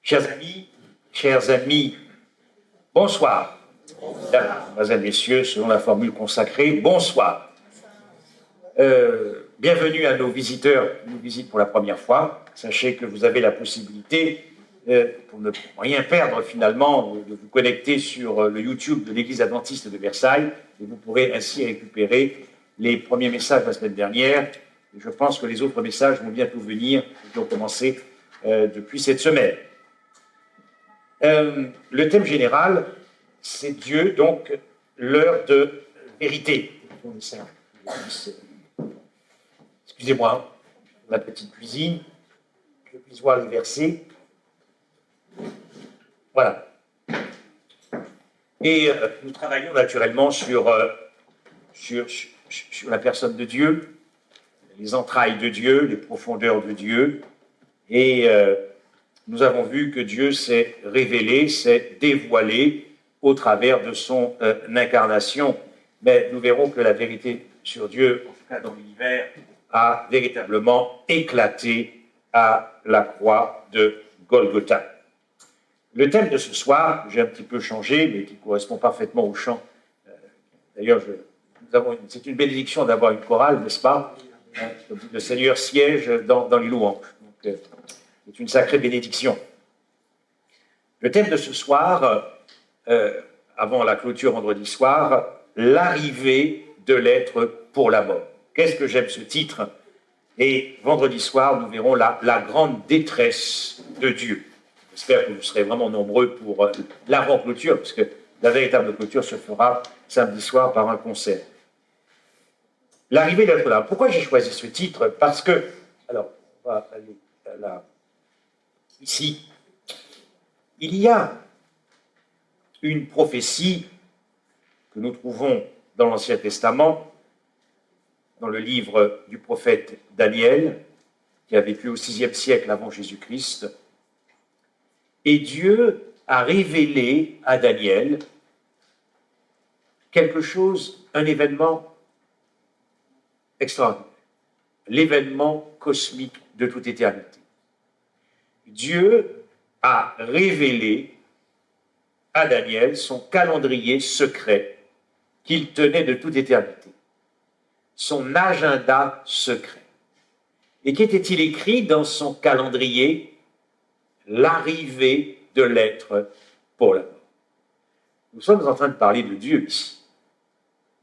Chers amis, bonsoir. Mesdames, Messieurs, selon la formule consacrée, bonsoir. Bienvenue à nos visiteurs qui nous visitent pour la première fois. Sachez que vous avez la possibilité, pour ne rien perdre finalement, de vous connecter sur le YouTube de l'Église adventiste de Versailles et vous pourrez ainsi récupérer les premiers messages de la semaine dernière. Et je pense que les autres messages vont bientôt venir, qui ont commencé depuis cette semaine. Le thème général, c'est Dieu, donc l'heure de vérité. Excusez-moi, ma petite cuisine, que je puisse voir les versets. Voilà. Et nous travaillons naturellement sur la personne de Dieu, les entrailles de Dieu, les profondeurs de Dieu. Et nous avons vu que Dieu s'est révélé, s'est dévoilé au travers de son incarnation. Mais nous verrons que la vérité sur Dieu, en tout cas dans l'univers, a véritablement éclaté à la croix de Golgotha. Le thème de ce soir, j'ai un petit peu changé, mais qui correspond parfaitement au chant. D'ailleurs, c'est une bénédiction d'avoir une chorale, n'est-ce pas? Le Seigneur siège dans les louanges. Donc, c'est une sacrée bénédiction. Le thème de ce soir, avant la clôture vendredi soir, l'arrivée de l'être pour la mort. Qu'est-ce que j'aime ce titre? Et vendredi soir, nous verrons la grande détresse de Dieu. J'espère que vous serez vraiment nombreux pour l'avant-clôture, parce que la véritable clôture se fera samedi soir par un concert. L'arrivée de l'être là. Pourquoi j'ai choisi ce titre? Parce que, alors, on va aller là, ici, il y a une prophétie que nous trouvons dans l'Ancien Testament, dans le livre du prophète Daniel, qui a vécu au VIe siècle avant Jésus-Christ. Et Dieu a révélé à Daniel quelque chose, un événement extraordinaire, l'événement cosmique de toute éternité. Dieu a révélé à Daniel son calendrier secret qu'il tenait de toute éternité, son agenda secret. Et qu'était-il écrit dans son calendrier? L'arrivée de l'être pour la mort. Nous sommes en train de parler de Dieu ici.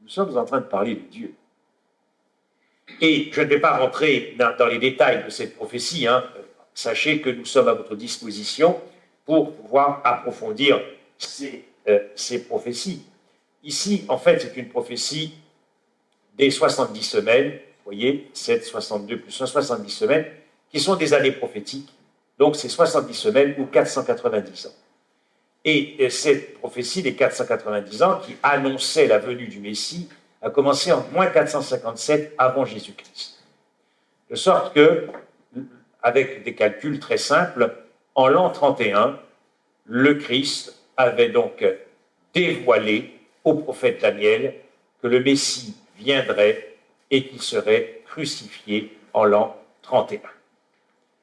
Nous sommes en train de parler de Dieu. Et je ne vais pas rentrer dans les détails de cette prophétie. Sachez que nous sommes à votre disposition pour pouvoir approfondir ces prophéties. Ici, en fait, c'est une prophétie des 70 semaines, vous voyez, 7, 62 plus 1, 70 semaines, qui sont des années prophétiques. Donc, c'est 70 semaines ou 490 ans. Et cette prophétie des 490 ans, qui annonçait la venue du Messie, a commencé en moins 457 avant Jésus-Christ. De sorte que, avec des calculs très simples, en l'an 31, le Christ avait donc dévoilé au prophète Daniel que le Messie viendrait et qu'il serait crucifié en l'an 31.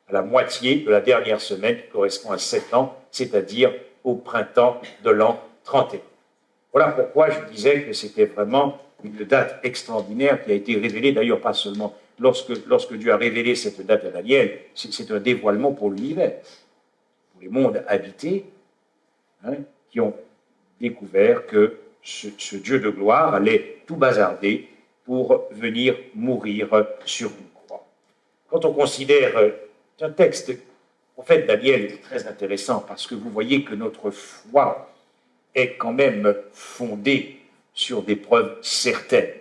À la moitié de la dernière semaine, qui correspond à 7 ans, c'est-à-dire au printemps de l'an 31. Voilà pourquoi je disais que c'était vraiment une date extraordinaire qui a été révélée, d'ailleurs pas seulement lorsque Dieu a révélé cette date à Daniel, c'est un dévoilement pour l'univers, pour les mondes habités, qui ont découvert que ce Dieu de gloire allait tout bazarder pour venir mourir sur une croix. Quand on considère un texte, le prophète Daniel est très intéressant parce que vous voyez que notre foi est quand même fondée sur des preuves certaines.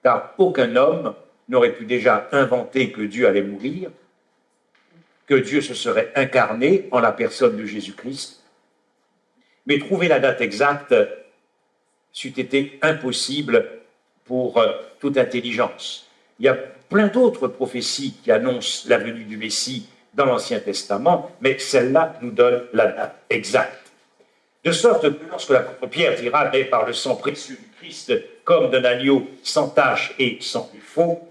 Car aucun homme n'aurait pu déjà inventer que Dieu allait mourir, que Dieu se serait incarné en la personne de Jésus-Christ. Mais trouver la date exacte c'eût été impossible pour toute intelligence. Il y a plein d'autres prophéties qui annoncent la venue du Messie dans l'Ancien Testament, mais celle-là nous donne la date exacte. De sorte que lorsque l'apôtre Pierre dira « Mais par le sang précieux du Christ, comme d'un agneau sans tache et sans défaut,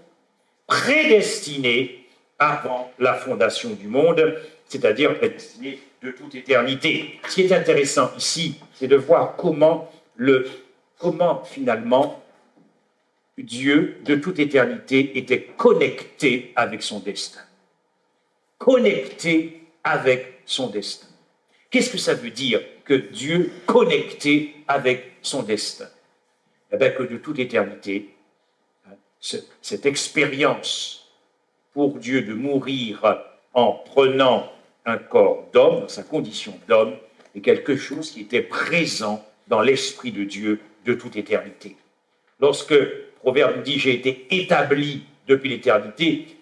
prédestiné avant la fondation du monde, c'est-à-dire prédestiné de toute éternité. Ce qui est intéressant ici, c'est de voir comment finalement Dieu, de toute éternité, était connecté avec son destin. Connecté avec son destin. Qu'est-ce que ça veut dire que Dieu connecté avec son destin? Eh bien, que de toute éternité, cette expérience pour Dieu de mourir en prenant un corps d'homme, dans sa condition d'homme, est quelque chose qui était présent dans l'Esprit de Dieu de toute éternité. Lorsque Proverbe dit « j'ai été établi depuis l'éternité »,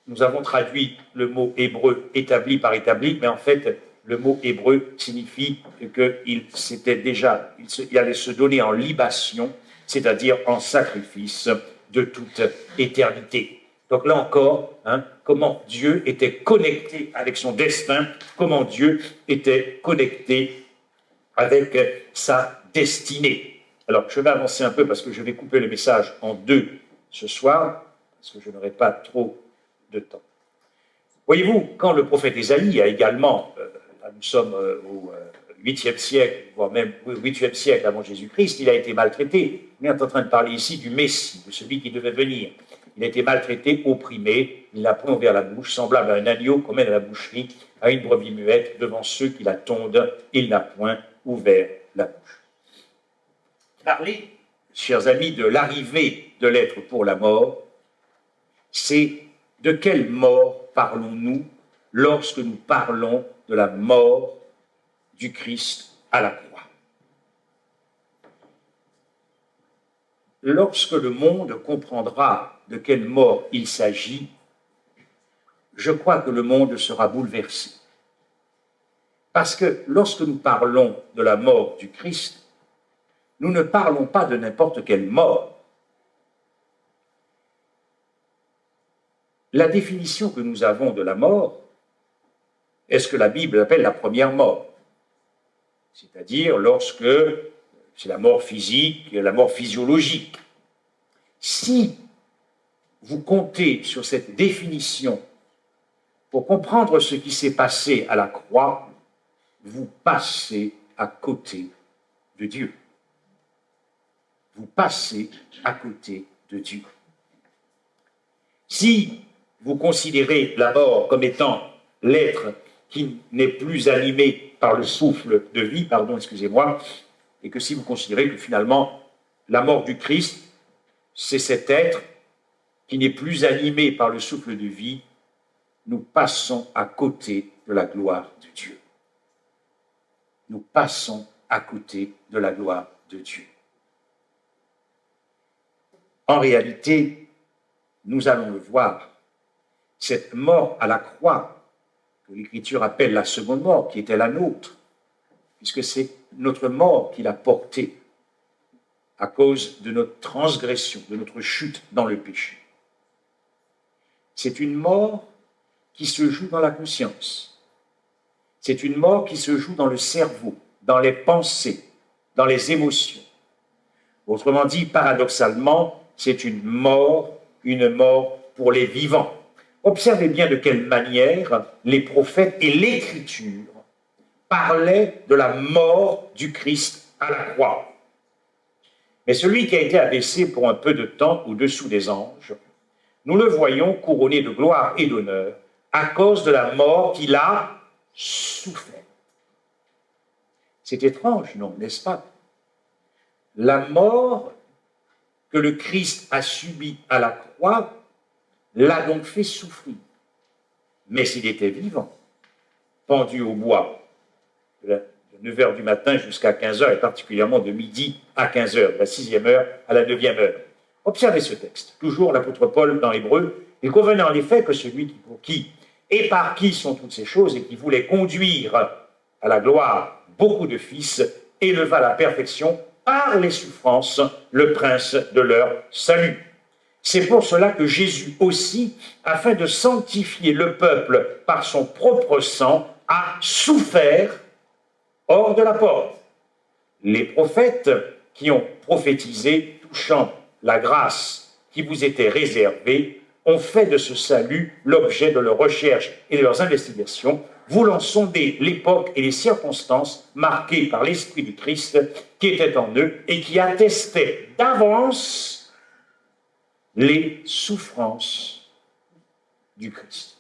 nous avons traduit le mot hébreu « établi » par « établi », mais en fait, le mot hébreu signifie qu'il allait se donner en libation, c'est-à-dire en sacrifice de toute éternité. Donc là encore, comment Dieu était connecté avec son destin, comment Dieu était connecté avec sa destinée. Alors, je vais avancer un peu parce que je vais couper le message en deux ce soir, parce que je n'aurai pas trop de temps. Voyez-vous, quand le prophète Ésaïe a également, là nous sommes au 8e siècle, voire même 8e siècle avant Jésus-Christ, il a été maltraité. On est en train de parler ici du Messie, de celui qui devait venir. Il a été maltraité, opprimé, il n'a point ouvert la bouche, semblable à un agneau qu'on mène à la boucherie, à une brebis muette, devant ceux qui la tondent, il n'a point ouvert la bouche. Parler, chers amis, de l'arrivée de l'être pour la mort, c'est de quelle mort parlons-nous lorsque nous parlons de la mort du Christ à la croix? Lorsque le monde comprendra de quelle mort il s'agit, je crois que le monde sera bouleversé. Parce que lorsque nous parlons de la mort du Christ, nous ne parlons pas de n'importe quelle mort. La définition que nous avons de la mort est ce que la Bible appelle la première mort. C'est-à-dire lorsque c'est la mort physique, la mort physiologique. Si vous comptez sur cette définition pour comprendre ce qui s'est passé à la croix, vous passez à côté de Dieu. Vous passez à côté de Dieu. Si vous considérez la mort comme étant l'être qui n'est plus animé par le souffle de vie, et que si vous considérez que finalement la mort du Christ, c'est cet être qui n'est plus animé par le souffle de vie, nous passons à côté de la gloire de Dieu. Nous passons à côté de la gloire de Dieu. En réalité, nous allons le voir, cette mort à la croix, que l'Écriture appelle la seconde mort, qui était la nôtre, puisque c'est notre mort qu'il a portée à cause de notre transgression, de notre chute dans le péché. C'est une mort qui se joue dans la conscience. C'est une mort qui se joue dans le cerveau, dans les pensées, dans les émotions. Autrement dit, paradoxalement, c'est une mort pour les vivants. Observez bien de quelle manière les prophètes et l'Écriture parlaient de la mort du Christ à la croix. Mais celui qui a été abaissé pour un peu de temps au-dessous des anges, nous le voyons couronné de gloire et d'honneur à cause de la mort qu'il a souffert. C'est étrange, non, n'est-ce pas? La mort que le Christ a subie à la croix l'a donc fait souffrir. Mais s'il était vivant, pendu au bois, de 9h du matin jusqu'à 15h, et particulièrement de midi à 15h, de la 6e heure à la 9e heure. Observez ce texte. Toujours l'apôtre Paul dans l'Hébreu. Il convenait en effet que celui pour qui et par qui sont toutes ces choses et qui voulait conduire à la gloire beaucoup de fils, éleva à la perfection par les souffrances le prince de leur salut. C'est pour cela que Jésus aussi, afin de sanctifier le peuple par son propre sang, a souffert hors de la porte. Les prophètes qui ont prophétisé touchant la grâce qui vous était réservée ont fait de ce salut l'objet de leurs recherches et de leurs investigations, voulant sonder l'époque et les circonstances marquées par l'Esprit du Christ qui était en eux et qui attestait d'avance les souffrances du Christ.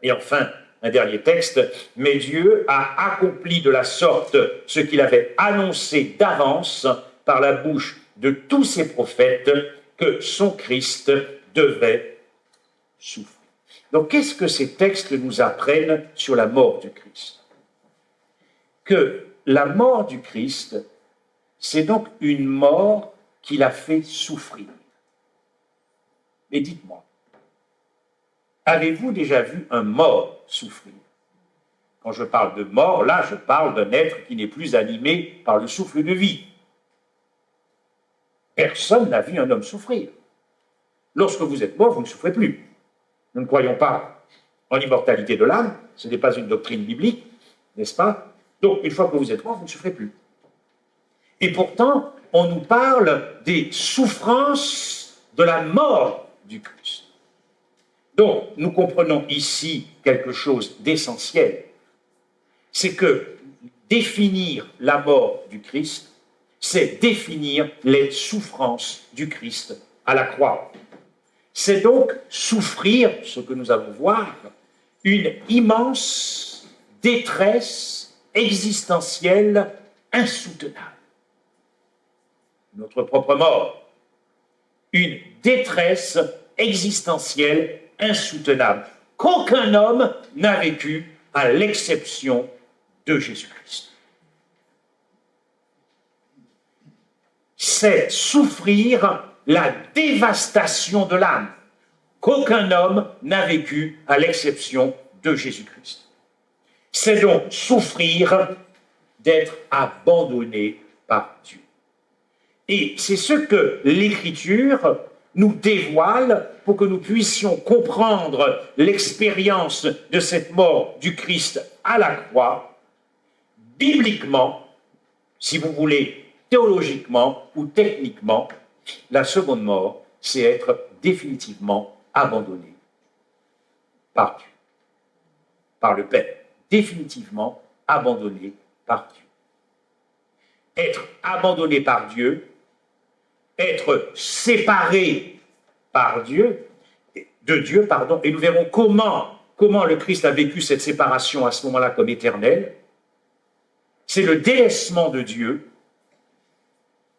Et enfin, un dernier texte, « Mais Dieu a accompli de la sorte ce qu'il avait annoncé d'avance par la bouche de tous ses prophètes, que son Christ devait souffrir. » Donc, qu'est-ce que ces textes nous apprennent sur la mort du Christ? Que la mort du Christ, c'est donc une mort qui l'a fait souffrir. Mais dites-moi, avez-vous déjà vu un mort souffrir? Quand je parle de mort, là, je parle d'un être qui n'est plus animé par le souffle de vie. Personne n'a vu un homme souffrir. Lorsque vous êtes mort, vous ne souffrez plus. Nous ne croyons pas en l'immortalité de l'âme, ce n'est pas une doctrine biblique, n'est-ce pas? Donc, une fois que vous êtes mort, vous ne souffrez plus. Et pourtant, on nous parle des souffrances de la mort du Christ. Donc, nous comprenons ici quelque chose d'essentiel. C'est que définir la mort du Christ, c'est définir les souffrances du Christ à la croix. C'est donc souffrir, ce que nous allons voir, une immense détresse existentielle insoutenable. Notre propre mort. Une détresse existentielle insoutenable qu'aucun homme n'a vécu à l'exception de Jésus-Christ. C'est souffrir la dévastation de l'âme qu'aucun homme n'a vécu à l'exception de Jésus-Christ. C'est donc souffrir d'être abandonné par Dieu. Et c'est ce que l'Écriture nous dévoile pour que nous puissions comprendre l'expérience de cette mort du Christ à la croix, bibliquement, si vous voulez, théologiquement ou techniquement. La seconde mort, c'est être définitivement abandonné par Dieu, par le Père, définitivement abandonné par Dieu. Être abandonné par Dieu, être séparé par Dieu, de Dieu, pardon, et nous verrons comment le Christ a vécu cette séparation à ce moment-là comme éternelle. C'est le délaissement de Dieu,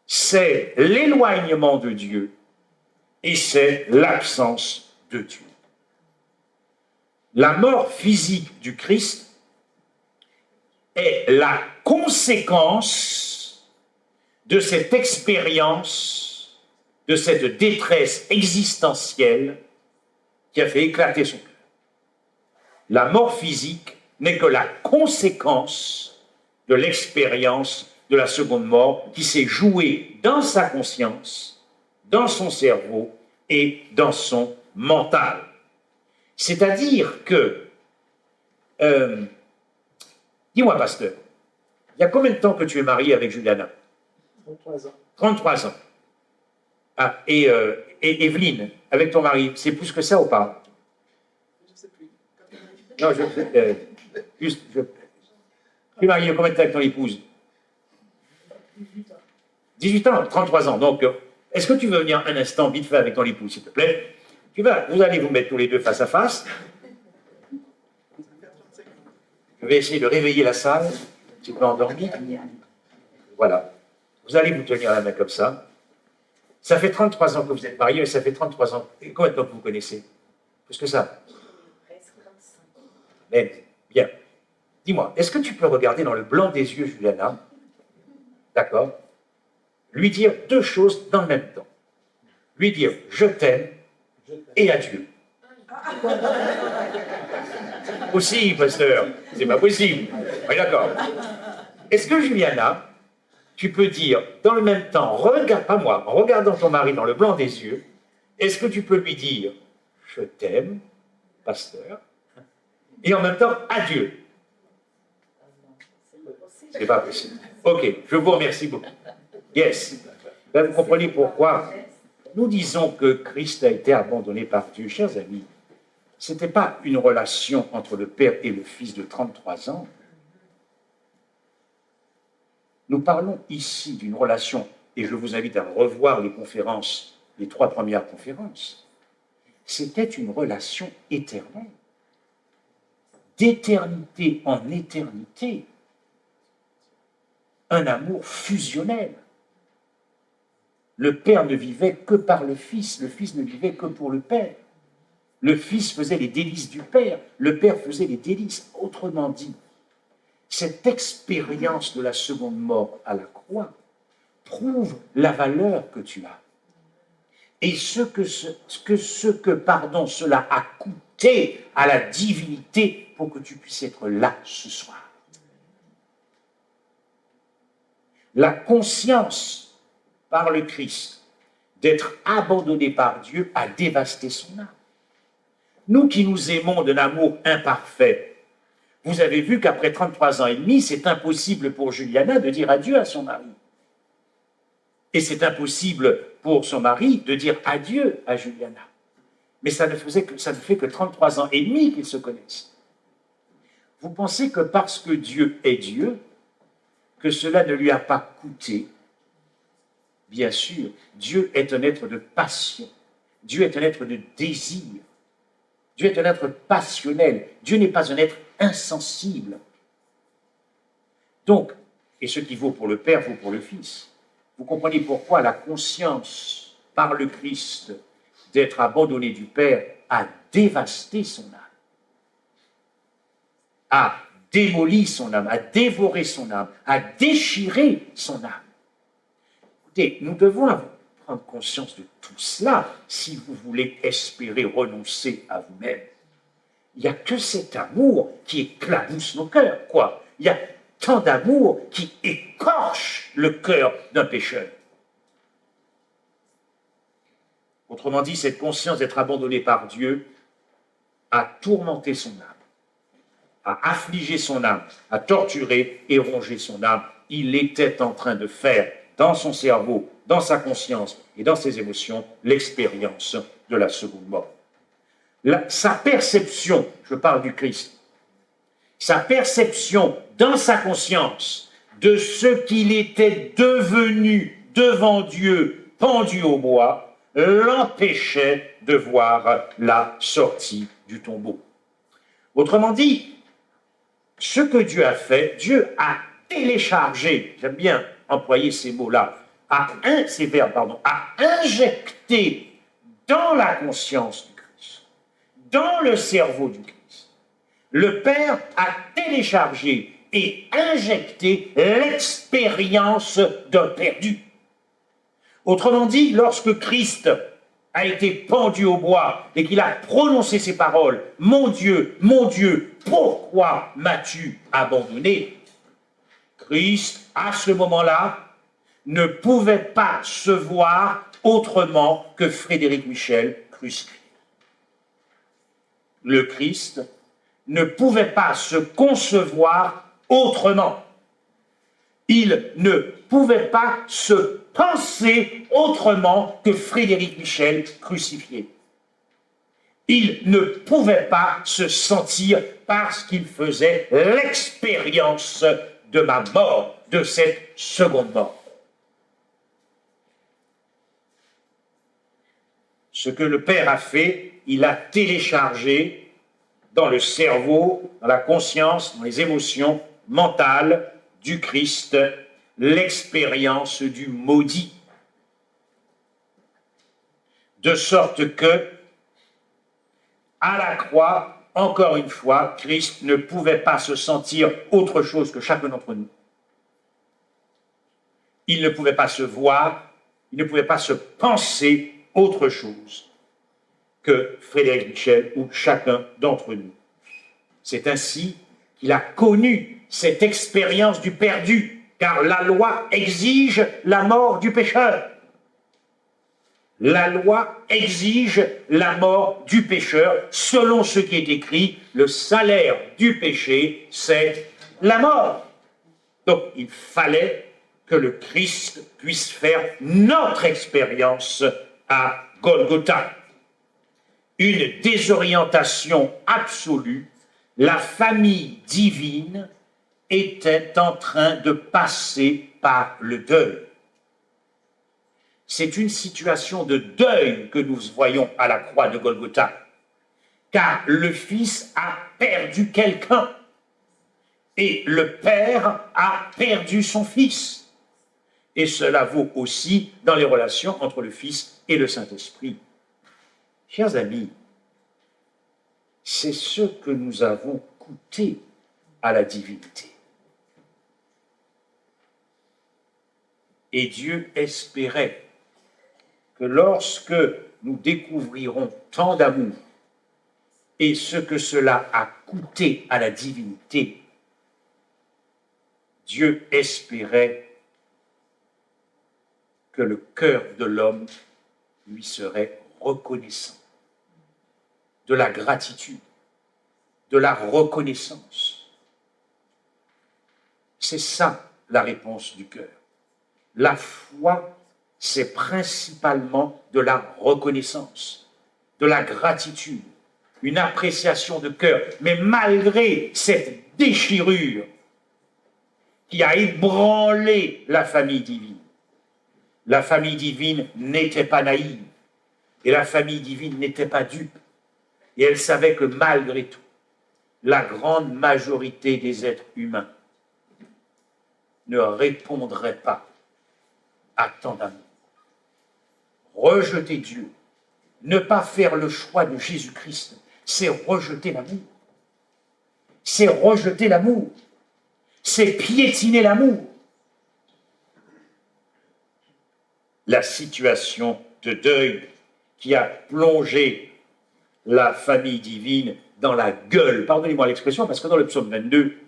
c'est l'éloignement de Dieu et c'est l'absence de Dieu. La mort physique du Christ est la conséquence de cette expérience, de cette détresse existentielle qui a fait éclater son cœur. La mort physique n'est que la conséquence de l'expérience de la seconde mort qui s'est jouée dans sa conscience, dans son cerveau et dans son mental. C'est-à-dire que, dis-moi, pasteur, il y a combien de temps que tu es marié avec Juliana? 33 ans. 33 ans. Ah, et Evelyne, avec ton mari, c'est plus que ça ou pas? Je ne sais plus. Non, tu es marié combien de temps avec ton épouse? 18 ans. 18 ans, 33 ans. Donc, est-ce que tu veux venir un instant vite fait avec ton épouse, s'il te plaît? Vous allez vous mettre tous les deux face à face. Je vais essayer de réveiller la salle. Tu peux endormir. Voilà. Vous allez vous tenir la main comme ça. Ça fait 33 ans que vous êtes mariés, et ça fait 33 ans. Et combien de temps que vous connaissez? Plus que ça? Presque 25. Mais, bien. Dis-moi, est-ce que tu peux regarder dans le blanc des yeux, Juliana? D'accord? Lui dire deux choses dans le même temps. Lui dire « je t'aime » et « adieu ». Possible, pasteur. C'est pas possible. Oui, d'accord. Est-ce que, Juliana, tu peux dire dans le même temps, regarde, pas moi, en regardant ton mari dans le blanc des yeux, est-ce que tu peux lui dire « je t'aime, pasteur » et en même temps « adieu ». C'est pas possible. Ok, je vous remercie beaucoup. Yes. Là, vous comprenez pourquoi nous disons que Christ a été abandonné par Dieu, chers amis, ce n'était pas une relation entre le Père et le Fils de 33 ans. Nous parlons ici d'une relation, et je vous invite à revoir les conférences, les 3 premières conférences. C'était une relation éternelle, d'éternité en éternité, un amour fusionnel. Le Père ne vivait que par le Fils ne vivait que pour le Père. Le Fils faisait les délices du Père, le Père faisait les délices. Autrement dit, cette expérience de la seconde mort à la croix prouve la valeur que tu as. Et ce que cela a coûté à la divinité pour que tu puisses être là ce soir. La conscience par le Christ d'être abandonné par Dieu a dévasté son âme. Nous qui nous aimons d'un amour imparfait, vous avez vu qu'après 33 ans et demi, c'est impossible pour Juliana de dire adieu à son mari. Et c'est impossible pour son mari de dire adieu à Juliana. Mais ça ne fait que 33 ans et demi qu'ils se connaissent. Vous pensez que parce que Dieu est Dieu, que cela ne lui a pas coûté? Bien sûr, Dieu est un être de passion. Dieu est un être de désir. Dieu est un être passionnel. Dieu n'est pas un être insensible. Donc, et ce qui vaut pour le Père vaut pour le Fils. Vous comprenez pourquoi la conscience par le Christ d'être abandonné du Père a dévasté son âme, a démoli son âme, a dévoré son âme, a déchiré son âme. Écoutez, nous devons prendre conscience de tout cela si vous voulez espérer renoncer à vous-même. Il n'y a que cet amour qui éclabousse nos cœurs, quoi. Il y a tant d'amour qui écorche le cœur d'un pécheur. Autrement dit, cette conscience d'être abandonné par Dieu a tourmenté son âme, a affligé son âme, a torturé et rongé son âme. Il était en train de faire dans son cerveau, dans sa conscience et dans ses émotions l'expérience de la seconde mort. Sa perception, je parle du Christ, sa perception dans sa conscience de ce qu'il était devenu devant Dieu pendu au bois l'empêchait de voir la sortie du tombeau. Autrement dit, ce que Dieu a fait, Dieu a téléchargé, j'aime bien employer ces mots-là, ces verbes, a injecté dans la conscience du Christ, dans le cerveau du Christ. Le Père a téléchargé et injecté l'expérience d'un perdu. Autrement dit, lorsque Christ a été pendu au bois et qu'il a prononcé ces paroles, « Mon Dieu, pourquoi m'as-tu abandonné ?» Christ, à ce moment-là, ne pouvait pas se voir autrement que Frédéric Michel crucifié. Le Christ ne pouvait pas se concevoir autrement. Il ne pouvait pas se penser autrement que Frédéric Michel crucifié. Il ne pouvait pas se sentir parce qu'il faisait l'expérience de ma mort, de cette seconde mort. Ce que le Père a fait, il a téléchargé dans le cerveau, dans la conscience, dans les émotions mentales du Christ, l'expérience du maudit. De sorte que, à la croix, encore une fois, Christ ne pouvait pas se sentir autre chose que chacun d'entre nous. Il ne pouvait pas se voir, il ne pouvait pas se penser autre chose que Frédéric Michel ou chacun d'entre nous. C'est ainsi qu'il a connu cette expérience du perdu, car la loi exige la mort du pécheur. La loi exige la mort du pécheur, selon ce qui est écrit, le salaire du péché, c'est la mort. Donc, il fallait que le Christ puisse faire notre expérience à Golgotha. Une désorientation absolue. La famille divine était en train de passer par le deuil. C'est une situation de deuil que nous voyons à la croix de Golgotha, car le Fils a perdu quelqu'un et le Père a perdu son Fils. Et cela vaut aussi dans les relations entre le Fils et le Saint-Esprit. Chers amis, c'est ce que nous avons coûté à la divinité. Et Dieu espérait que lorsque nous découvrirons tant d'amour et ce que cela a coûté à la divinité, Dieu espérait que le cœur de l'homme lui serait reconnaissant, de la gratitude, de la reconnaissance. C'est ça la réponse du cœur. La foi, c'est principalement de la reconnaissance, de la gratitude, une appréciation de cœur. Mais malgré cette déchirure qui a ébranlé la famille divine n'était pas naïve et la famille divine n'était pas dupe. Et elle savait que malgré tout, la grande majorité des êtres humains ne répondrait pas à tant d'amour. Rejeter Dieu, ne pas faire le choix de Jésus-Christ, c'est rejeter l'amour. C'est rejeter l'amour. C'est piétiner l'amour. La situation de deuil qui a plongé la famille divine dans la gueule, pardonnez-moi l'expression, parce que dans le psaume 22,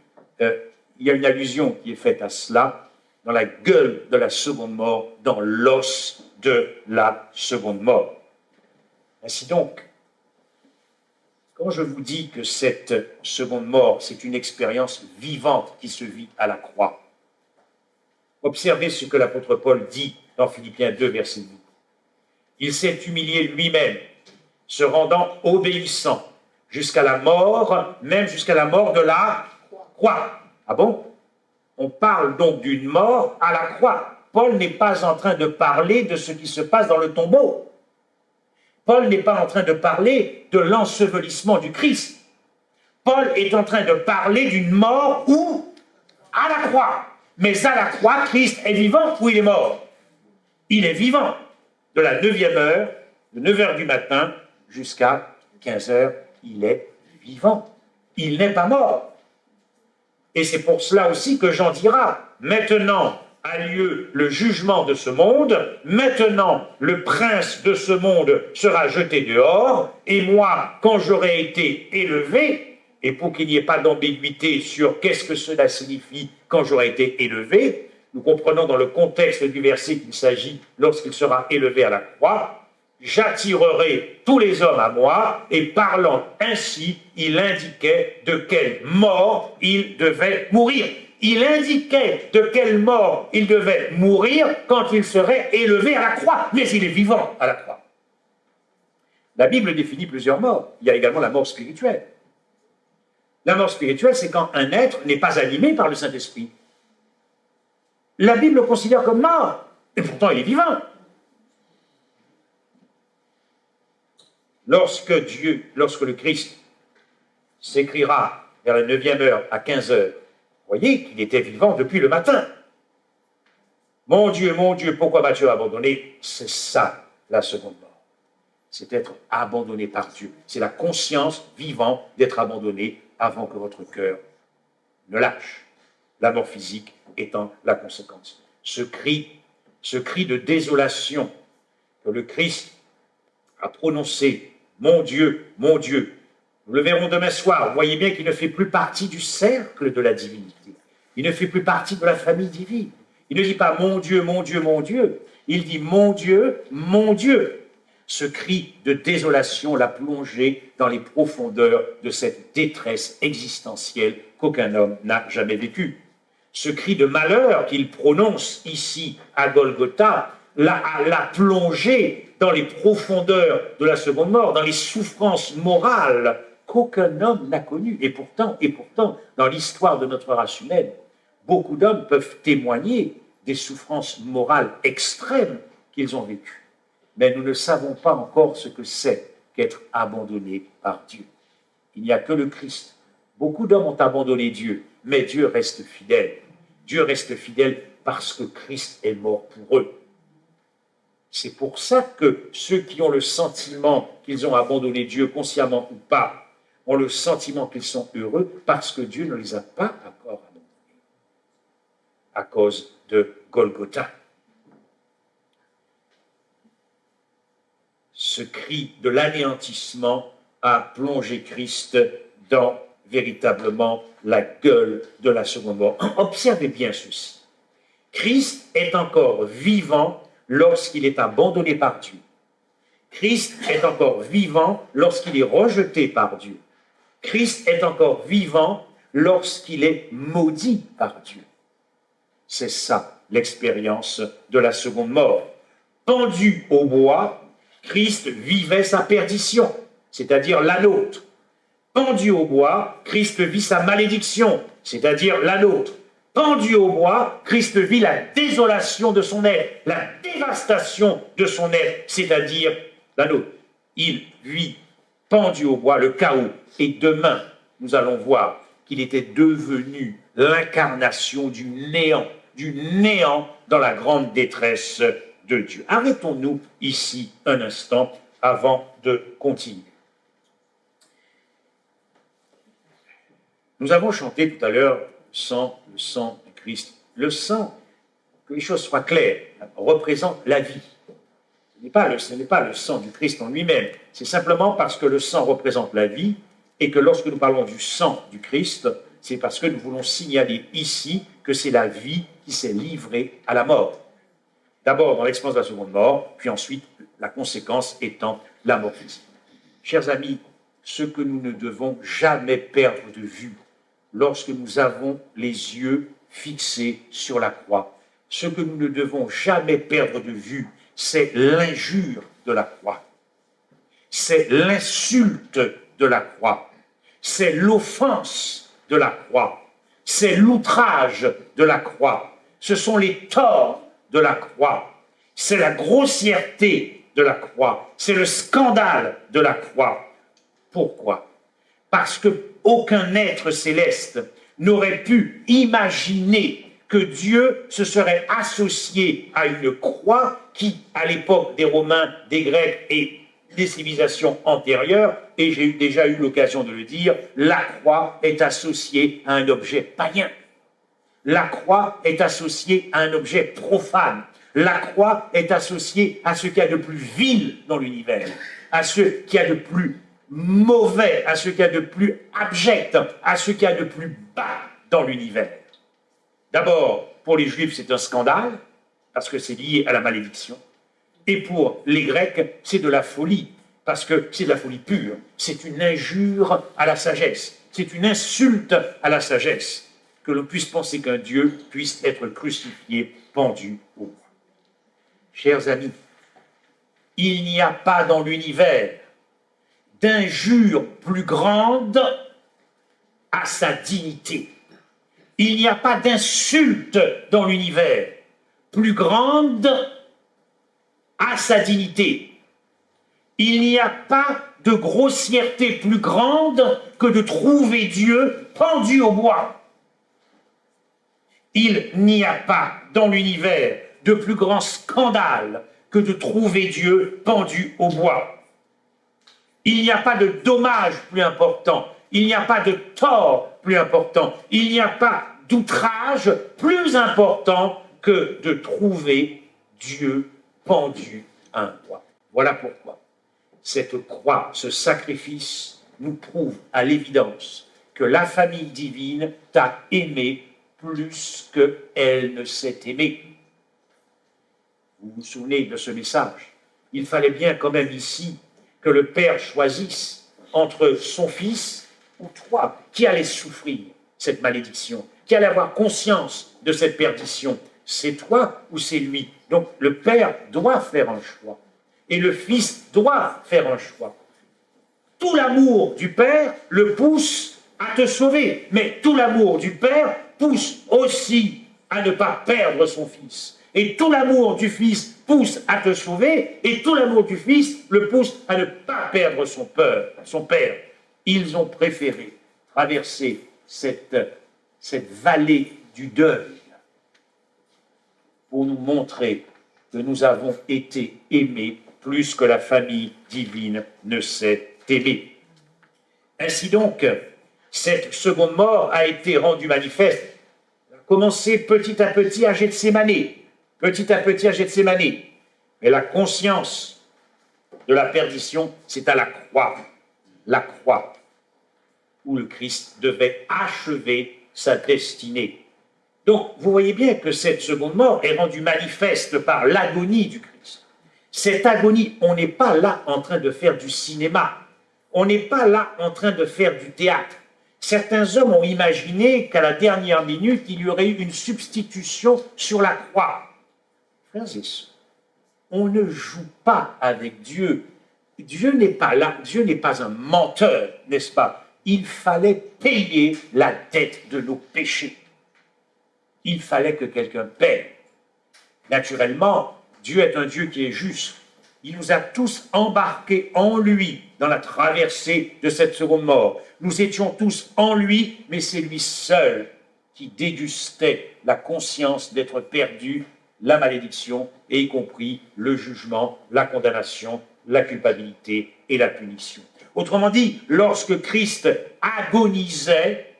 il y a une allusion qui est faite à cela, dans la gueule de la seconde mort, dans l'os de la seconde mort. Ainsi donc, quand je vous dis que cette seconde mort, c'est une expérience vivante qui se vit à la croix, observez ce que l'apôtre Paul dit dans Philippiens 2, verset 8. Il s'est humilié lui-même, se rendant obéissant jusqu'à la mort, même jusqu'à la mort de la croix. Ah bon? On parle donc d'une mort à la croix. Paul n'est pas en train de parler de ce qui se passe dans le tombeau. Paul n'est pas en train de parler de l'ensevelissement du Christ. Paul est en train de parler d'une mort où? À la croix. Mais à la croix, Christ est vivant ou il est mort? Il est vivant. De la 9e heure, de 9 heures du matin jusqu'à 15 heures, il est vivant. Il n'est pas mort. Et c'est pour cela aussi que Jean dira, maintenant a lieu le jugement de ce monde, maintenant le prince de ce monde sera jeté dehors, et moi, quand j'aurai été élevé, et pour qu'il n'y ait pas d'ambiguïté sur qu'est-ce que cela signifie quand j'aurai été élevé, nous comprenons dans le contexte du verset qu'il s'agit lorsqu'il sera élevé à la croix, j'attirerai tous les hommes à moi, et parlant ainsi, il indiquait de quelle mort il devait mourir. Il indiquait de quelle mort il devait mourir quand il serait élevé à la croix, mais il est vivant à la croix. La Bible définit plusieurs morts. Il y a également la mort spirituelle. La mort spirituelle, c'est quand un être n'est pas animé par le Saint-Esprit. La Bible le considère comme mort, et pourtant il est vivant. Lorsque le Christ s'écriera vers la 9e heure à 15 heures, voyez qu'il était vivant depuis le matin. Mon Dieu, pourquoi m'as-tu abandonné? C'est ça, la seconde mort. C'est être abandonné par Dieu. C'est la conscience vivante d'être abandonné avant que votre cœur ne lâche. La mort physique étant la conséquence. Ce cri de désolation que le Christ a prononcé, mon Dieu, nous le verrons demain soir. Vous voyez bien qu'il ne fait plus partie du cercle de la divinité. Il ne fait plus partie de la famille divine. Il ne dit pas mon Dieu, mon Dieu, mon Dieu. Il dit mon Dieu, mon Dieu. Ce cri de désolation l'a plongé dans les profondeurs de cette détresse existentielle qu'aucun homme n'a jamais vécue. Ce cri de malheur qu'il prononce ici à Golgotha l'a plongé dans les profondeurs de la seconde mort, dans les souffrances morales qu'aucun homme n'a connues. Et pourtant, dans l'histoire de notre race humaine, beaucoup d'hommes peuvent témoigner des souffrances morales extrêmes qu'ils ont vécues. Mais nous ne savons pas encore ce que c'est qu'être abandonné par Dieu. Il n'y a que le Christ. Beaucoup d'hommes ont abandonné Dieu, mais Dieu reste fidèle. Dieu reste fidèle parce que Christ est mort pour eux. C'est pour ça que ceux qui ont le sentiment qu'ils ont abandonné Dieu, consciemment ou pas, ont le sentiment qu'ils sont heureux parce que Dieu ne les a pas encore abandonnés à cause de Golgotha. Ce cri de l'anéantissement a plongé Christ dans véritablement la gueule de la seconde mort. Observez bien ceci. Christ est encore vivant lorsqu'il est abandonné par Dieu. Christ est encore vivant lorsqu'il est rejeté par Dieu. Christ est encore vivant lorsqu'il est maudit par Dieu. C'est ça l'expérience de la seconde mort. Pendu au bois, Christ vivait sa perdition, c'est-à-dire la nôtre. Pendu au bois, Christ vit sa malédiction, c'est-à-dire la nôtre. Pendu au bois, Christ vit la désolation de son être, la dévastation de son être, c'est-à-dire la nôtre. Il vit pendu au bois le chaos. Et demain, nous allons voir qu'il était devenu l'incarnation du néant dans la grande détresse de Dieu. Arrêtons-nous ici un instant avant de continuer. Nous avons chanté tout à l'heure le sang du Christ. Le sang, que les choses soient claires, représente la vie. Ce n'est pas le sang du Christ en lui-même, c'est simplement parce que le sang représente la vie et que lorsque nous parlons du sang du Christ, c'est parce que nous voulons signaler ici que c'est la vie qui s'est livrée à la mort. D'abord dans l'expérience de la seconde mort, puis ensuite la conséquence étant la mort physique. Chers amis, ce que nous ne devons jamais perdre de vue lorsque nous avons les yeux fixés sur la croix, ce que nous ne devons jamais perdre de vue, c'est l'injure de la croix, c'est l'insulte de la croix, c'est l'offense de la croix, c'est l'outrage de la croix, ce sont les torts de la croix, c'est la grossièreté de la croix, c'est le scandale de la croix. Pourquoi? Parce qu'aucun être céleste n'aurait pu imaginer que Dieu se serait associé à une croix qui, à l'époque des Romains, des Grecs et des civilisations antérieures, et j'ai déjà eu l'occasion de le dire, la croix est associée à un objet païen. La croix est associée à un objet profane. La croix est associée à ce qu'il y a de plus vil dans l'univers, à ce qu'il y a de plus mauvais, à ce qu'il y a de plus abject, à ce qu'il y a de plus bas dans l'univers. D'abord, pour les Juifs, c'est un scandale, parce que c'est lié à la malédiction. Et pour les Grecs, c'est de la folie, parce que c'est de la folie pure. C'est une injure à la sagesse. C'est une insulte à la sagesse que l'on puisse penser qu'un Dieu puisse être crucifié, pendu au bois. Chers amis, il n'y a pas dans l'univers d'injure plus grande à sa dignité. Il n'y a pas d'insulte dans l'univers plus grande à sa dignité. Il n'y a pas de grossièreté plus grande que de trouver Dieu pendu au bois. Il n'y a pas dans l'univers de plus grand scandale que de trouver Dieu pendu au bois. Il n'y a pas de dommage plus important. Il n'y a pas de tort plus important. Il n'y a pas d'outrage plus important que de trouver Dieu pendu à un bois. Voilà pourquoi cette croix, ce sacrifice nous prouve à l'évidence que la famille divine t'a aimé plus qu'elle ne s'est aimée. Vous vous souvenez de ce message? Il fallait bien quand même ici que le Père choisisse entre son Fils ou toi, qui allait souffrir cette malédiction, qui allait avoir conscience de cette perdition. C'est toi ou c'est lui? Donc le Père doit faire un choix. Et le Fils doit faire un choix. Tout l'amour du Père le pousse à te sauver, mais tout l'amour du Père pousse aussi à ne pas perdre son Fils. Et tout l'amour du Fils pousse à te sauver, et tout l'amour du Fils le pousse à ne pas perdre son Père. Ils ont préféré traverser cette vallée du deuil pour nous montrer que nous avons été aimés plus que la famille divine ne s'est aimée. Ainsi donc, cette seconde mort a été rendue manifeste. Elle a commencé petit à petit à Gethsémani, mais la conscience de la perdition, c'est à la croix, où le Christ devait achever sa destinée. Donc, vous voyez bien que cette seconde mort est rendue manifeste par l'agonie du Christ. Cette agonie, on n'est pas là en train de faire du cinéma, on n'est pas là en train de faire du théâtre. Certains hommes ont imaginé qu'à la dernière minute, il y aurait eu une substitution sur la croix. Frères et sœurs, on ne joue pas avec Dieu. Dieu n'est pas là, Dieu n'est pas un menteur, n'est-ce pas? Il fallait payer la dette de nos péchés. Il fallait que quelqu'un paie. Naturellement, Dieu est un Dieu qui est juste. Il nous a tous embarqués en lui dans la traversée de cette seconde mort. Nous étions tous en lui, mais c'est lui seul qui dégustait la conscience d'être perdu, la malédiction, et y compris le jugement, la condamnation, la culpabilité et la punition. Autrement dit, lorsque Christ agonisait,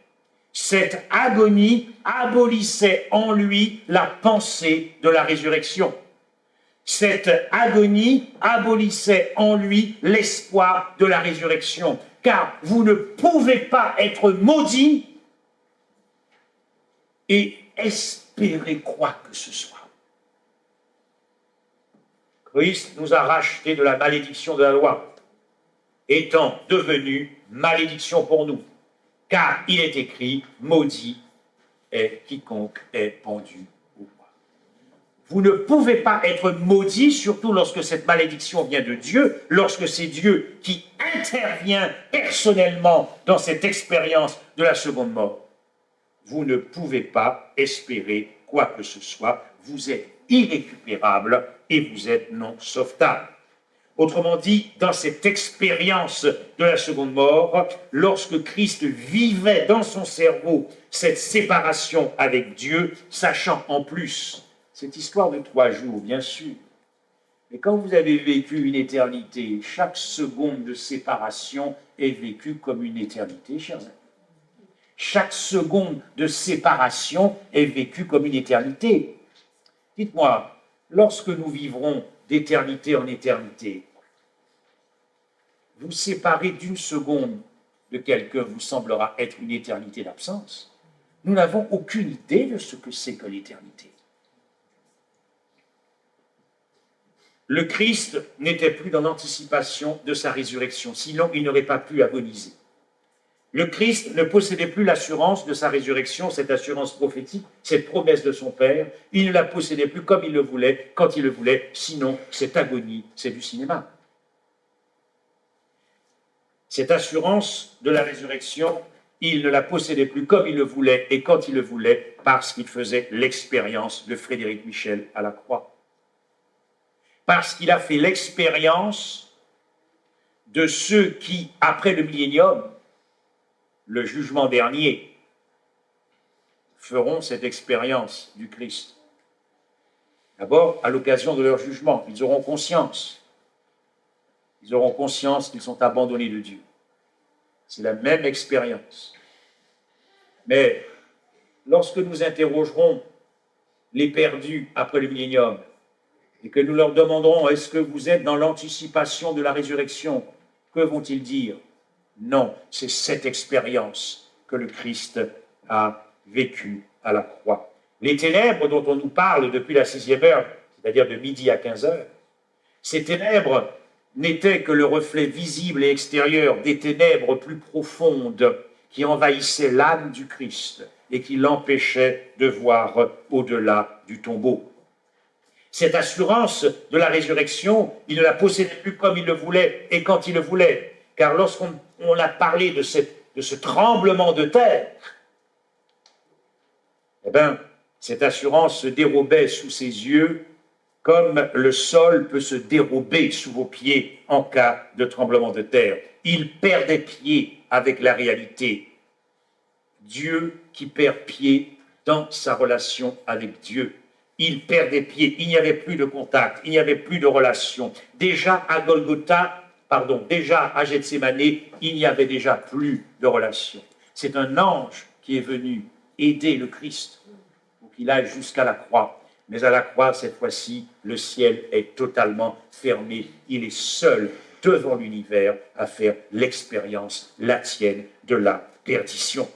cette agonie abolissait en lui la pensée de la résurrection. Cette agonie abolissait en lui l'espoir de la résurrection. Car vous ne pouvez pas être maudit et espérer quoi que ce soit. Christ nous a rachetés de la malédiction de la loi, étant devenu malédiction pour nous. Car il est écrit, maudit est quiconque est pendu au bois. Vous ne pouvez pas être maudit, surtout lorsque cette malédiction vient de Dieu, lorsque c'est Dieu qui intervient personnellement dans cette expérience de la seconde mort. Vous ne pouvez pas espérer quoi que ce soit, vous êtes irrécupérable et vous êtes non sauvetable. Autrement dit, dans cette expérience de la seconde mort, lorsque Christ vivait dans son cerveau cette séparation avec Dieu, sachant en plus cette histoire de 3 jours, bien sûr, mais quand vous avez vécu une éternité, chaque seconde de séparation est vécue comme une éternité, chers amis. Chaque seconde de séparation est vécue comme une éternité. Dites-moi, lorsque nous vivrons d'éternité en éternité, vous séparer d'une seconde de quelqu'un vous semblera être une éternité d'absence. Nous n'avons aucune idée de ce que c'est que l'éternité. Le Christ n'était plus dans l'anticipation de sa résurrection, sinon il n'aurait pas pu agoniser. Le Christ ne possédait plus l'assurance de sa résurrection, cette assurance prophétique, cette promesse de son Père. Il ne la possédait plus comme il le voulait, quand il le voulait. Sinon, cette agonie, c'est du cinéma. Cette assurance de la résurrection, il ne la possédait plus comme il le voulait et quand il le voulait, parce qu'il faisait l'expérience de Frédéric Michel à la croix. Parce qu'il a fait l'expérience de ceux qui, après le millénium, le jugement dernier, feront cette expérience du Christ. D'abord, à l'occasion de leur jugement, ils auront conscience. Ils auront conscience qu'ils sont abandonnés de Dieu. C'est la même expérience. Mais lorsque nous interrogerons les perdus après le millénium et que nous leur demanderons « Est-ce que vous êtes dans l'anticipation de la résurrection ?» Que vont-ils dire? Non, c'est cette expérience que le Christ a vécue à la croix. Les ténèbres dont on nous parle depuis la 6e heure, c'est-à-dire de midi à 15 heures, ces ténèbres n'étaient que le reflet visible et extérieur des ténèbres plus profondes qui envahissaient l'âme du Christ et qui l'empêchaient de voir au-delà du tombeau. Cette assurance de la résurrection, il ne la possédait plus comme il le voulait et quand il le voulait. Car lorsqu'on a parlé de ce tremblement de terre, eh bien, cette assurance se dérobait sous ses yeux comme le sol peut se dérober sous vos pieds en cas de tremblement de terre. Il perdait pied avec la réalité. Dieu qui perd pied dans sa relation avec Dieu. Il perdait pied, il n'y avait plus de contact, il n'y avait plus de relation. Déjà à déjà à Gethsémane, il n'y avait déjà plus de relation. C'est un ange qui est venu aider le Christ pour qu'il aille jusqu'à la croix. Mais à la croix, cette fois-ci, le ciel est totalement fermé. Il est seul devant l'univers à faire l'expérience, la tienne, de la perdition.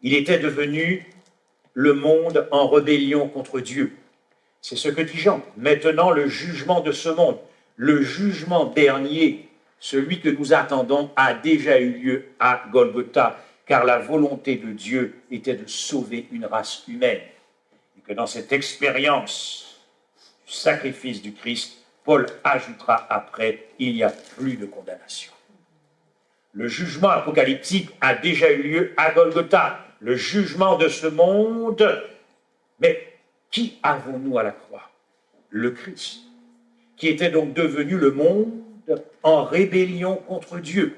Il était devenu le monde en rébellion contre Dieu. C'est ce que dit Jean. Maintenant, le jugement de ce monde, le jugement dernier, celui que nous attendons, a déjà eu lieu à Golgotha, car la volonté de Dieu était de sauver une race humaine. Et que dans cette expérience du sacrifice du Christ, Paul ajoutera après, il n'y a plus de condamnation. Le jugement apocalyptique a déjà eu lieu à Golgotha, le jugement de ce monde. Mais qui avons-nous à la croix? Le Christ, qui était donc devenu le monde en rébellion contre Dieu.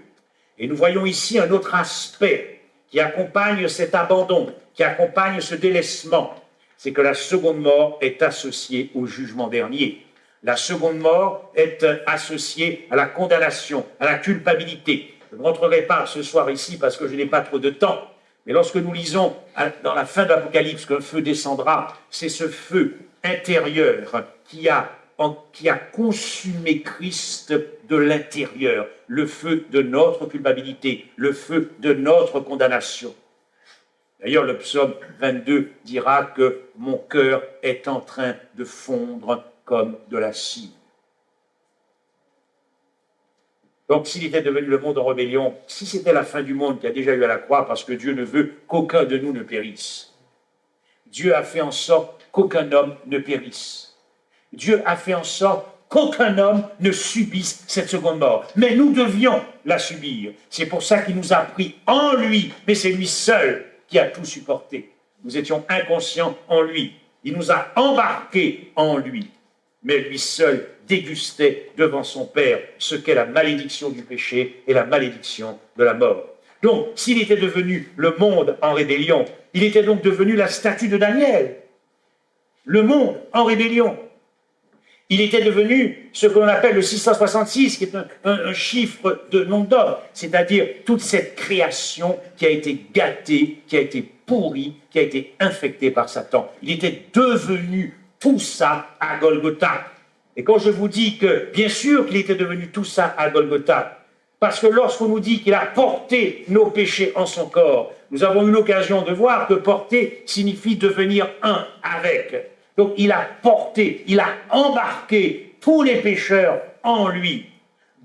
Et nous voyons ici un autre aspect qui accompagne cet abandon, qui accompagne ce délaissement, c'est que la seconde mort est associée au jugement dernier. La seconde mort est associée à la condamnation, à la culpabilité. Je ne rentrerai pas ce soir ici parce que je n'ai pas trop de temps, mais lorsque nous lisons dans la fin de l'Apocalypse qu'un feu descendra, c'est ce feu intérieur qui a consumé Christ de l'intérieur, le feu de notre culpabilité, le feu de notre condamnation. D'ailleurs, le psaume 22 dira que mon cœur est en train de fondre comme de la cire. Donc, s'il était devenu le monde en rébellion, si c'était la fin du monde qu'il y a déjà eu à la croix, parce que Dieu ne veut qu'aucun de nous ne périsse, Dieu a fait en sorte qu'aucun homme ne périsse. Dieu a fait en sorte qu'aucun homme ne subisse cette seconde mort. Mais nous devions la subir. C'est pour ça qu'il nous a pris en lui, mais c'est lui seul qui a tout supporté. Nous étions inconscients en lui. Il nous a embarqués en lui. Mais lui seul dégustait devant son Père ce qu'est la malédiction du péché et la malédiction de la mort. Donc, s'il était devenu le monde en rébellion, il était donc devenu la statue de Daniel. Le monde en rébellion. Il était devenu ce que l'on appelle le 666, qui est un chiffre de nom d'homme, c'est-à-dire toute cette création qui a été gâtée, qui a été pourrie, qui a été infectée par Satan. Il était devenu tout ça à Golgotha. Et quand je vous dis que, bien sûr qu'il était devenu tout ça à Golgotha, parce que lorsqu'on nous dit qu'il a porté nos péchés en son corps, nous avons eu l'occasion de voir que porter signifie devenir un avec. Donc il a porté, il a embarqué tous les pécheurs en lui,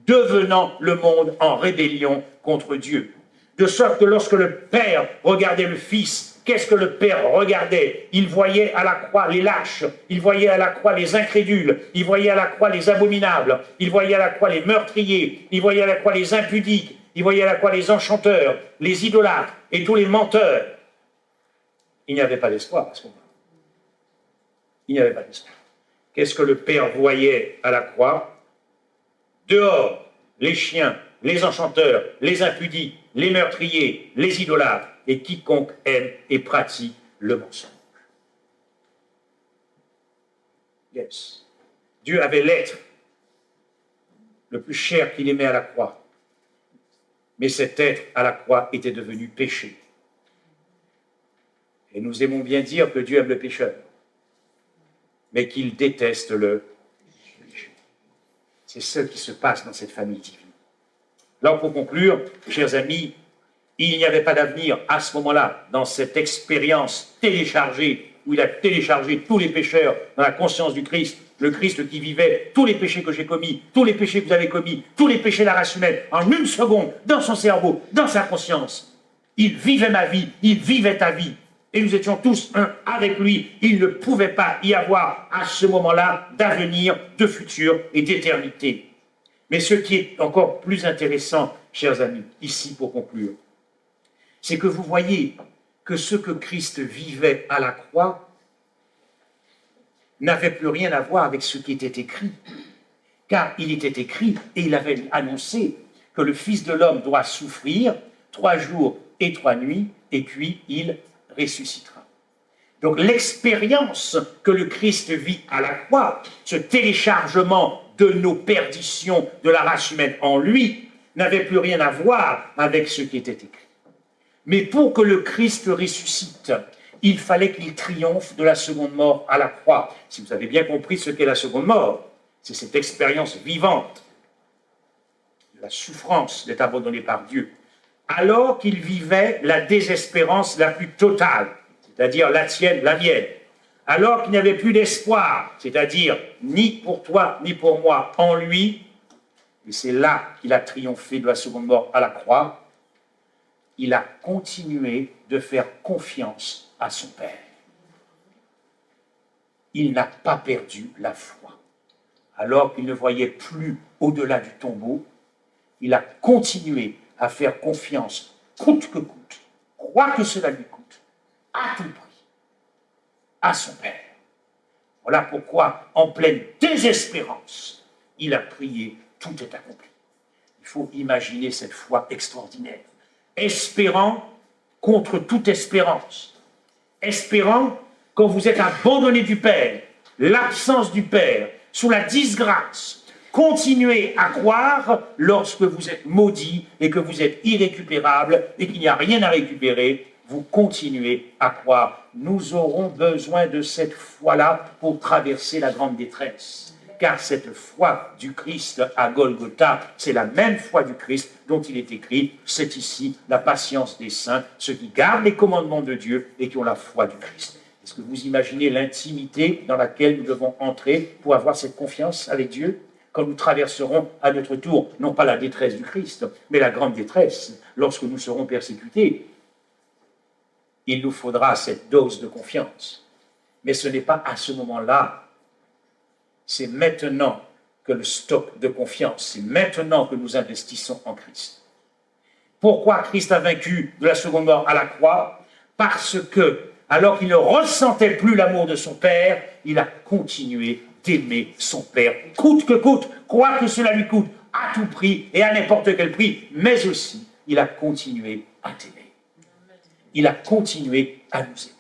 devenant le monde en rébellion contre Dieu. De sorte que lorsque le Père regardait le Fils, qu'est-ce que le Père regardait? Il voyait à la croix les lâches, il voyait à la croix les incrédules, il voyait à la croix les abominables, il voyait à la croix les meurtriers, il voyait à la croix les impudiques, il voyait à la croix les enchanteurs, les idolâtres et tous les menteurs. Il n'y avait pas d'espoir à ce moment-là. Il n'y avait pas d'espoir. Qu'est-ce que le Père voyait à la croix? Dehors, les chiens, les enchanteurs, les impudiques, les meurtriers, les idolâtres, et quiconque aime et pratique le mensonge. Yes. Dieu avait l'être le plus cher qu'il aimait à la croix. Mais cet être à la croix était devenu péché. Et nous aimons bien dire que Dieu aime le pécheur, mais qu'il déteste le péché. C'est ce qui se passe dans cette famille divine. Alors, pour conclure, chers amis, il n'y avait pas d'avenir à ce moment-là, dans cette expérience téléchargée, où il a téléchargé tous les pécheurs dans la conscience du Christ, le Christ qui vivait tous les péchés que j'ai commis, tous les péchés que vous avez commis, tous les péchés de la race humaine, en une seconde, dans son cerveau, dans sa conscience. Il vivait ma vie, il vivait ta vie. et nous étions tous un avec lui. Il ne pouvait pas y avoir à ce moment-là d'avenir, de futur et d'éternité. Mais ce qui est encore plus intéressant, chers amis, ici pour conclure, c'est que vous voyez que ce que Christ vivait à la croix n'avait plus rien à voir avec ce qui était écrit. Car il était écrit et il avait annoncé que le Fils de l'homme doit souffrir 3 jours et 3 nuits, et puis il ressuscitera. Donc l'expérience que le Christ vit à la croix, ce téléchargement de nos perditions de la race humaine en lui, n'avait plus rien à voir avec ce qui était écrit. Mais pour que le Christ ressuscite, il fallait qu'il triomphe de la seconde mort à la croix. Si vous avez bien compris ce qu'est la seconde mort, c'est cette expérience vivante de la souffrance d'être abandonné par Dieu, alors qu'il vivait la désespérance la plus totale, c'est-à-dire la tienne, la mienne, alors qu'il n'y avait plus d'espoir, c'est-à-dire ni pour toi, ni pour moi, en lui, et c'est là qu'il a triomphé de la seconde mort à la croix, il a continué de faire confiance à son Père. Il n'a pas perdu la foi. Alors qu'il ne voyait plus au-delà du tombeau, il a continué à faire confiance, coûte que coûte, quoi que cela lui coûte, à tout prix, à son Père. Voilà pourquoi, en pleine désespérance, il a prié, tout est accompli. Il faut imaginer cette foi extraordinaire. Espérant contre toute espérance. Espérant quand vous êtes abandonné du Père, l'absence du Père, sous la disgrâce, continuez à croire lorsque vous êtes maudit et que vous êtes irrécupérable et qu'il n'y a rien à récupérer, vous continuez à croire. Nous aurons besoin de cette foi-là pour traverser la grande détresse. Car cette foi du Christ à Golgotha, c'est la même foi du Christ dont il est écrit, c'est ici la patience des saints, ceux qui gardent les commandements de Dieu et qui ont la foi du Christ. Est-ce que vous imaginez l'intimité dans laquelle nous devons entrer pour avoir cette confiance avec Dieu quand nous traverserons à notre tour, non pas la détresse du Christ, mais la grande détresse, lorsque nous serons persécutés? Il nous faudra cette dose de confiance. Mais ce n'est pas à ce moment-là. C'est maintenant que le stock de confiance, c'est maintenant que nous investissons en Christ. Pourquoi Christ a vaincu de la seconde mort à la croix? Parce que, alors qu'il ne ressentait plus l'amour de son Père, il a continué d'aimer son Père, coûte que coûte, quoi que cela lui coûte, à tout prix et à n'importe quel prix, mais aussi, il a continué à t'aimer. Il a continué à nous aimer.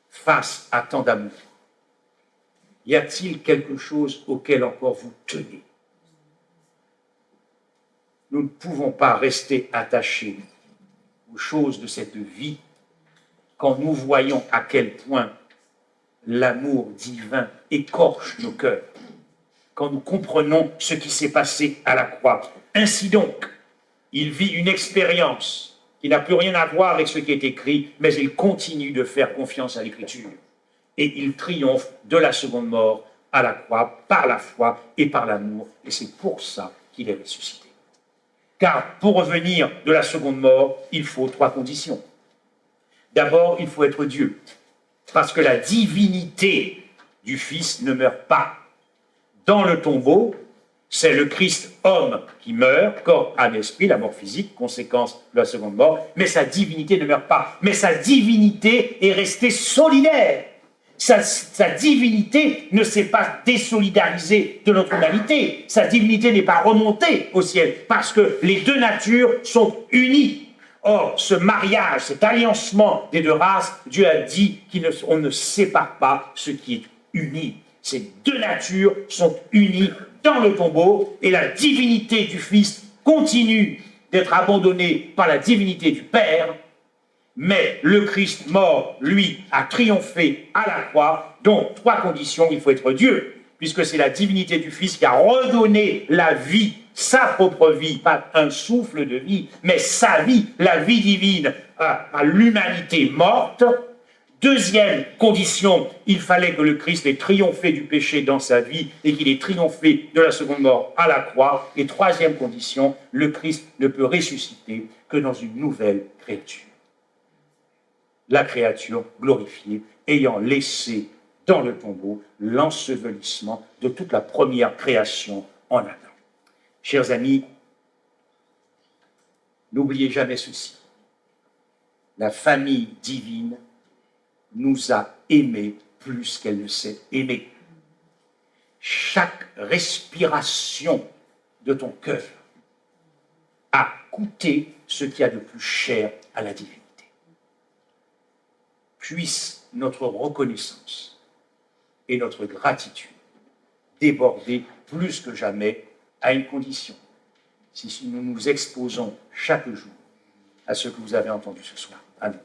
Face à tant d'amour, y a-t-il quelque chose auquel encore vous tenez? Nous ne pouvons pas rester attachés aux choses de cette vie quand nous voyons à quel point l'amour divin écorche nos cœurs, quand nous comprenons ce qui s'est passé à la croix. Ainsi donc, il vit une expérience qui n'a plus rien à voir avec ce qui est écrit, mais il continue de faire confiance à l'Écriture. Et il triomphe de la seconde mort à la croix par la foi et par l'amour. Et c'est pour ça qu'il est ressuscité. Car pour revenir de la seconde mort, il faut 3 conditions. D'abord, il faut être Dieu. Parce que la divinité du Fils ne meurt pas. Dans le tombeau, c'est le Christ homme qui meurt, corps, âme, esprit, la mort physique, conséquence de la seconde mort, mais sa divinité ne meurt pas. Mais sa divinité est restée solidaire. Sa divinité ne s'est pas désolidarisée de notre humanité. Sa divinité n'est pas remontée au ciel, parce que les 2 natures sont unies. Or, ce mariage, cet alliancement des 2 races, Dieu a dit qu'on ne sépare pas ce qui est uni. Ces 2 natures sont unies dans le tombeau, et la divinité du Fils continue d'être abandonnée par la divinité du Père. Mais le Christ mort, lui, a triomphé à la croix. Donc, 3 conditions, il faut être Dieu, puisque c'est la divinité du Fils qui a redonné la vie, sa propre vie, pas un souffle de vie, mais sa vie, la vie divine à l'humanité morte. 2e condition, il fallait que le Christ ait triomphé du péché dans sa vie et qu'il ait triomphé de la seconde mort à la croix. Et 3e condition, le Christ ne peut ressusciter que dans une nouvelle créature. la créature glorifiée, ayant laissé dans le tombeau l'ensevelissement de toute la première création en Adam. Chers amis, n'oubliez jamais ceci. La famille divine nous a aimés plus qu'elle ne s'est aimée. Chaque respiration de ton cœur a coûté ce qu'il y a de plus cher à la divinité. Puisse notre reconnaissance et notre gratitude déborder plus que jamais à une condition, si nous nous exposons chaque jour à ce que vous avez entendu ce soir. Amen.